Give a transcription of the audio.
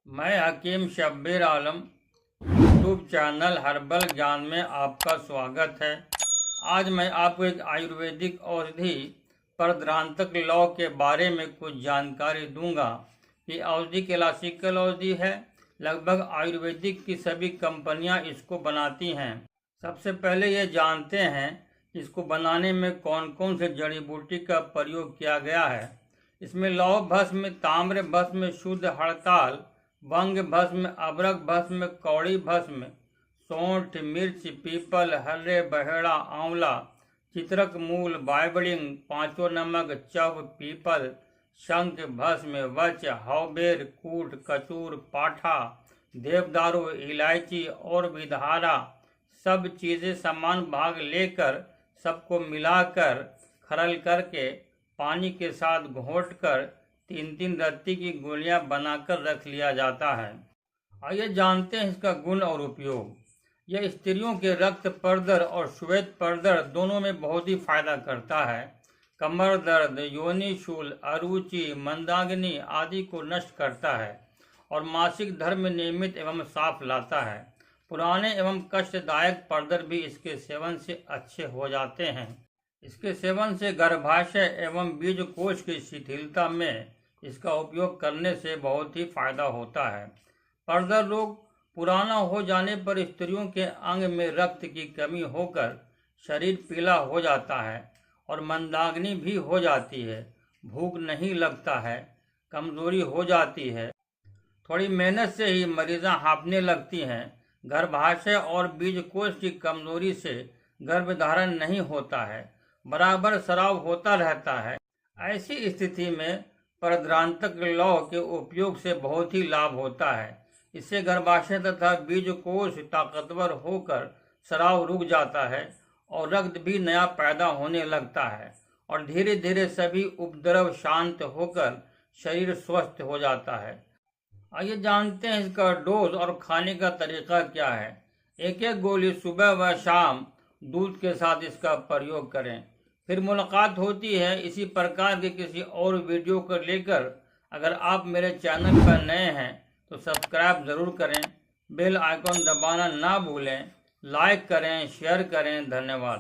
मैं हकीम शब्बीर आलम YouTube channel herbal ज्ञान में आपका स्वागत है। आज मैं आपको एक आयुर्वेदिक औषधि परद्रांतक लौ के बारे में कुछ जानकारी दूंगा। ये औषधि क्लासिकल औषधि है। लगभग आयुर्वेदिक की सभी कंपनियां इसको बनाती हैं। सबसे पहले ये जानते हैं इसको बनाने में कौन कौन से जड़ी बूटी का प्रयोग किया गया है। इसमें लौह भस्म, ताम्र भस्म, शुद्ध हड़ताल, भंग भस्म, अबरक भस्म, कौड़ी भस्म, सौंठ, मिर्च, पीपल, हर्रे, बहेड़ा, आंवला, चित्रक मूल, बाइबलिंग, पांचों नमक, चव, पीपल, शंख भस्म, वच, हौबेर, कूट, कचूर, पाठा, देवदारू, इलायची और विधारा, सब चीज़ें समान भाग लेकर सबको मिलाकर खरल करके पानी के साथ घोंटकर 3-3 रत्ती की गोलियां बनाकर रख लिया जाता है। आइए जानते हैं इसका गुण और उपयोग। यह स्त्रियों के रक्त परदर और श्वेत परदर दोनों में बहुत ही फायदा करता है। कमर दर्द, योनि शूल, अरुचि, मंदाग्नि आदि को नष्ट करता है और मासिक धर्म नियमित एवं साफ लाता है। पुराने एवं कष्टदायक परदर भी इसके सेवन से अच्छे हो जाते हैं। इसके सेवन से गर्भाशय एवं बीजकोश की शिथिलता में इसका उपयोग करने से बहुत ही फायदा होता है। परदर रोग पुराना हो जाने पर स्त्रियों के अंग में रक्त की कमी होकर शरीर पीला हो जाता है और मंदाग्नि भी हो जाती है। भूख नहीं लगता है, कमजोरी हो जाती है, थोड़ी मेहनत से ही मरीज़ां हाँफने लगती हैं। गर्भाशय और बीजकोश की कमजोरी से गर्भधारण नहीं होता है, बराबर स्राव होता रहता है। ऐसी स्थिति में परद्रांतक लौ के उपयोग से बहुत ही लाभ होता है। इससे गर्भाशय तथा बीजकोश ताकतवर होकर स्राव रुक जाता है और रक्त भी नया पैदा होने लगता है और धीरे धीरे सभी उपद्रव शांत होकर शरीर स्वस्थ हो जाता है। आइए जानते हैं इसका डोज और खाने का तरीका क्या है। एक एक गोली सुबह व शाम दूध के साथ इसका प्रयोग करें। फिर मुलाकात होती है इसी प्रकार के किसी और वीडियो को लेकर। अगर आप मेरे चैनल पर नए हैं तो सब्सक्राइब ज़रूर करें, बेल आइकॉन दबाना ना भूलें, लाइक करें, शेयर करें। धन्यवाद।